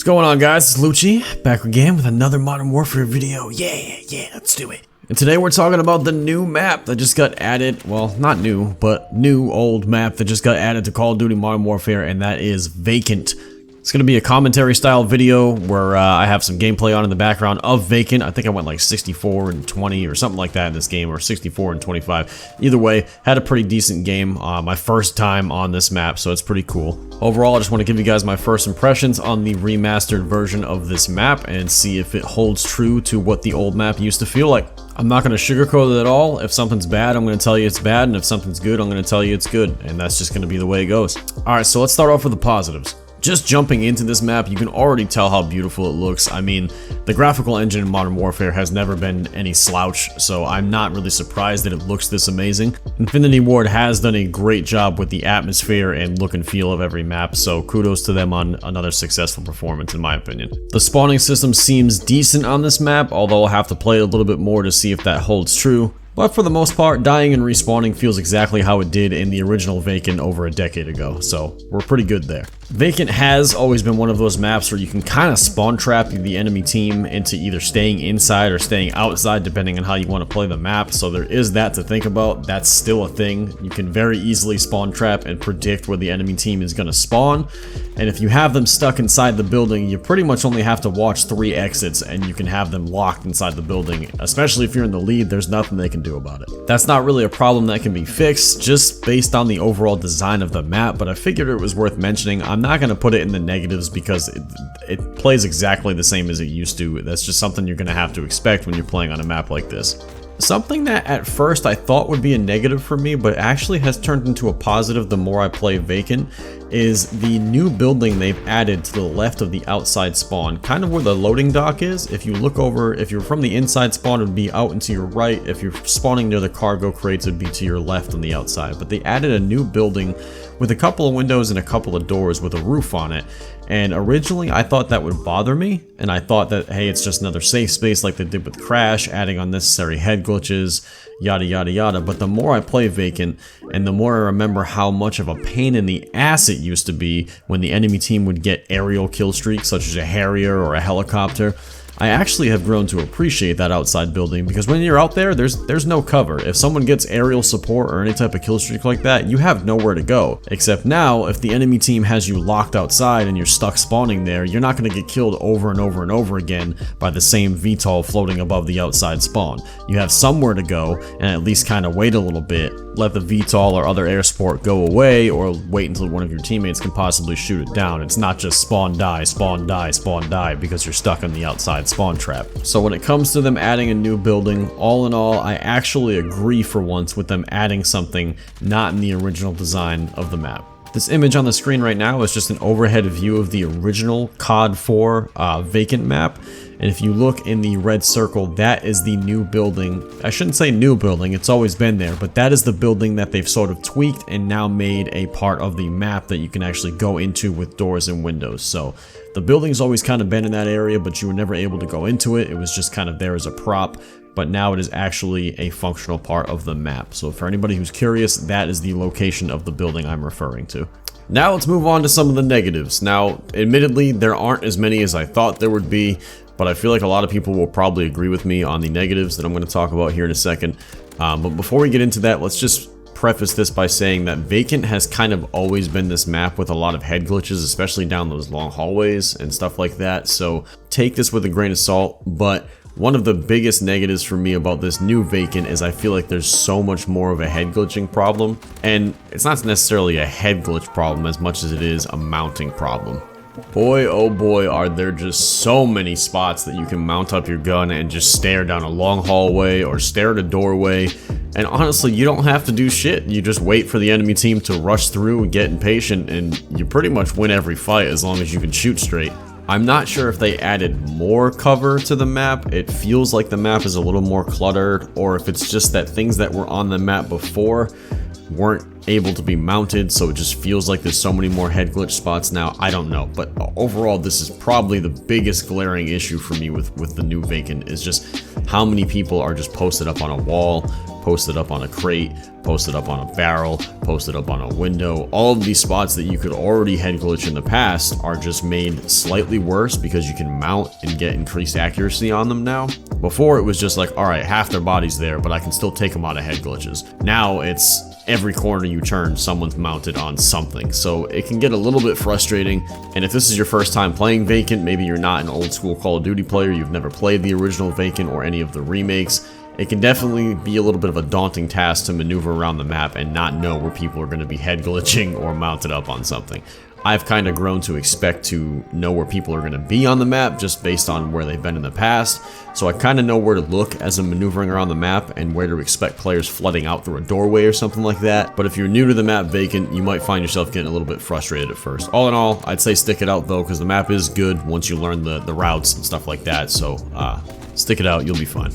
going on, guys? It's Lucci, back again with another Modern Warfare video. Yeah, let's do it. And today we're talking about the new map that just got added. Well, not new, but new old map that just got added to Call of Duty Modern Warfare, and that is Vacant. It's going to be a commentary style video where I have some gameplay on in the background of Vacant. I think I went like 64 and 20 or something like that in this game, or 64 and 25. Either way, had a pretty decent game. My first time on this map, so it's pretty cool. Overall, I just want to give you guys my first impressions on the remastered version of this map and see if it holds true to what the old map used to feel like. I'm not going to sugarcoat it at all. If something's bad, I'm going to tell you it's bad, and if something's good, I'm going to tell you it's good, and that's just going to be the way it goes. Alright, so let's start off with the positives. Just jumping into this map, you can already tell how beautiful it looks. I mean, the graphical engine in Modern Warfare has never been any slouch, so I'm not really surprised that it looks this amazing. Infinity Ward has done a great job with the atmosphere and look and feel of every map, so kudos to them on another successful performance in my opinion. The spawning system seems decent on this map, although I'll have to play it a little bit more to see if that holds true. But for the most part, dying and respawning feels exactly how it did in the original Vacant over a decade ago, so we're pretty good there. Vacant has always been one of those maps where you can kind of spawn trap the enemy team into either staying inside or staying outside depending on how you want to play the map, so there is that to think about. That's still a thing. You can very easily spawn trap and predict where the enemy team is going to spawn, and if you have them stuck inside the building, you pretty much only have to watch 3 exits and you can have them locked inside the building. Especially if you're in the lead, there's nothing they can do about it. That's not really a problem that can be fixed just based on the overall design of the map, but I figured it was worth mentioning. I'm not going to put it in the negatives because it plays exactly the same as it used to. That's just something you're going to have to expect when you're playing on a map like this. Something that at first I thought would be a negative for me, but actually has turned into a positive the more I play Vacant, is the new building they've added to the left of the outside spawn, kind of where the loading dock is. If you look over, if you're from the inside spawn, it would be out and to your right. If you're spawning near the cargo crates, it would be to your left on the outside. But they added a new building with a couple of windows and a couple of doors with a roof on it. And originally I thought that would bother me, and I thought that, hey, it's just another safe space like they did with Crash, adding unnecessary head glitches, yada yada yada. But the more I play Vacant, and the more I remember how much of a pain in the ass it used to be when the enemy team would get aerial kill streaks such as a Harrier or a helicopter, I actually have grown to appreciate that outside building, because when you're out there, there's no cover. If someone gets aerial support or any type of kill streak like that, you have nowhere to go. Except now, if the enemy team has you locked outside and you're stuck spawning there, you're not going to get killed over and over and over again by the same VTOL floating above the outside spawn. You have somewhere to go and at least kind of wait a little bit, let the VTOL or other air support go away, or wait until one of your teammates can possibly shoot it down. It's not just spawn die, spawn die, spawn die because you're stuck on the outside spawn trap. So when it comes to them adding a new building, all in all, I actually agree for once with them adding something not in the original design of the map. This image on the screen right now is just an overhead view of the original COD 4 Vacant map. And if you look in the red circle, that is the new building. I shouldn't say new building, it's always been there, but that is the building that they've sort of tweaked and now made a part of the map that you can actually go into with doors and windows. So the building's always kind of been in that area, but you were never able to go into it. It was just kind of there as a prop, but now it is actually a functional part of the map. So for anybody who's curious, that is the location of the building I'm referring to. Now let's move on to some of the negatives. Now, admittedly, there aren't as many as I thought there would be, but I feel like a lot of people will probably agree with me on the negatives that I'm going to talk about here in a second. But before we get into that, let's just preface this by saying that Vacant has kind of always been this map with a lot of head glitches, especially down those long hallways and stuff like that. So take this with a grain of salt, but one of the biggest negatives for me about this new Vacant is I feel like there's so much more of a head glitching problem. And it's not necessarily a head glitch problem as much as it is a mounting problem. Boy, oh boy, are there just so many spots that you can mount up your gun and just stare down a long hallway or stare at a doorway. And honestly, you don't have to do shit. You just wait for the enemy team to rush through and get impatient, and you pretty much win every fight as long as you can shoot straight. I'm not sure if they added more cover to the map. It feels like the map is a little more cluttered, or if it's just that things that were on the map before weren't able to be mounted, so it just feels like there's so many more head glitch spots now. I don't know, but overall this is probably the biggest glaring issue for me with the new Vacant, is just how many people are just posted up on a wall, posted up on a crate, posted up on a barrel, posted up on a window. All of these spots that you could already head glitch in the past are just made slightly worse because you can mount and get increased accuracy on them now. Before it was just like, alright, half their body's there, but I can still take them out of head glitches. Now it's every corner you turn, someone's mounted on something. So it can get a little bit frustrating. And if this is your first time playing Vacant, maybe you're not an old school Call of Duty player, you've never played the original Vacant or any of the remakes, it can definitely be a little bit of a daunting task to maneuver around the map and not know where people are going to be head glitching or mounted up on something. I've kind of grown to expect to know where people are going to be on the map just based on where they've been in the past, so I kind of know where to look as I'm maneuvering around the map and where to expect players flooding out through a doorway or something like that. But if you're new to the map Vacant, you might find yourself getting a little bit frustrated at first. All in all, I'd say stick it out though, because the map is good once you learn the routes and stuff like that, so stick it out, you'll be fine.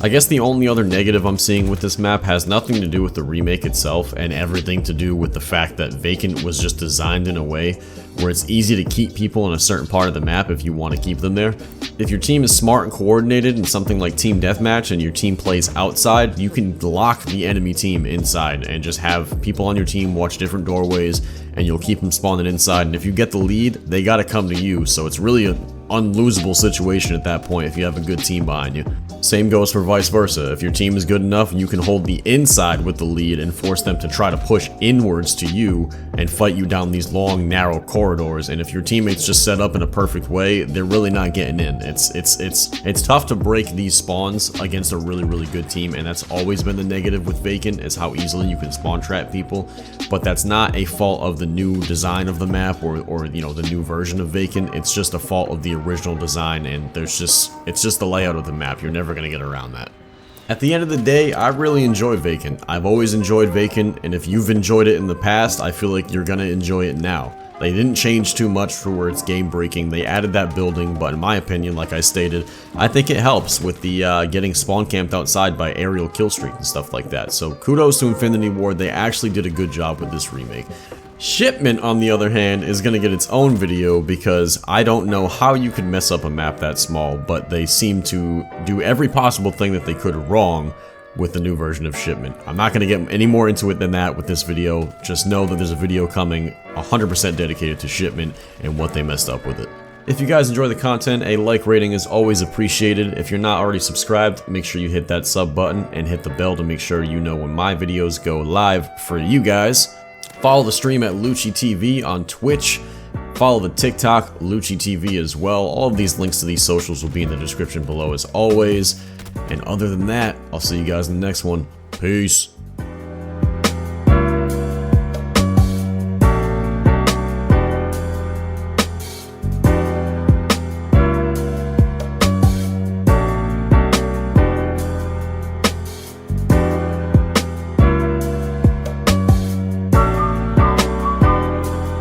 I guess the only other negative I'm seeing with this map has nothing to do with the remake itself and everything to do with the fact that Vacant was just designed in a way where it's easy to keep people in a certain part of the map if you want to keep them there. If your team is smart and coordinated in something like Team Deathmatch and your team plays outside, you can lock the enemy team inside and just have people on your team watch different doorways and you'll keep them spawning inside, and if you get the lead, they gotta come to you, so it's really an unlosable situation at that point if you have a good team behind you. Same goes for vice versa. If your team is good enough, you can hold the inside with the lead and force them to try to push inwards to you and fight you down these long, narrow corridors. And if your teammates just set up in a perfect way, they're really not getting in. It's tough to break these spawns against a really good team, and that's always been the negative with Vacant, is how easily you can spawn trap people. But that's not a fault of the new design of the map or you know, the new version of Vacant. It's just a fault of the original design, and it's just the layout of the map. You're never gonna get around that. At the end of the day, I really enjoy Vacant. I've always enjoyed Vacant, and if you've enjoyed it in the past, I feel like you're gonna enjoy it now. They didn't change too much for where it's game breaking. They added that building, but in my opinion, like I stated, I think it helps with the getting spawn camped outside by aerial kill streak and stuff like that. So kudos to Infinity Ward, they actually did a good job with this remake. Shipment, on the other hand, is going to get its own video because I don't know how you could mess up a map that small, but they seem to do every possible thing that they could wrong with the new version of Shipment. I'm not going to get any more into it than that with this video. Just know that there's a video coming 100% dedicated to Shipment and what they messed up with it. If you guys enjoy the content, a like rating is always appreciated. If you're not already subscribed, make sure you hit that sub button and hit the bell to make sure you know when my videos go live for you guys. Follow the stream at Lucci TV on Twitch. Follow the TikTok, Lucci TV as well. All of these links to these socials will be in the description below as always. And other than that, I'll see you guys in the next one. Peace.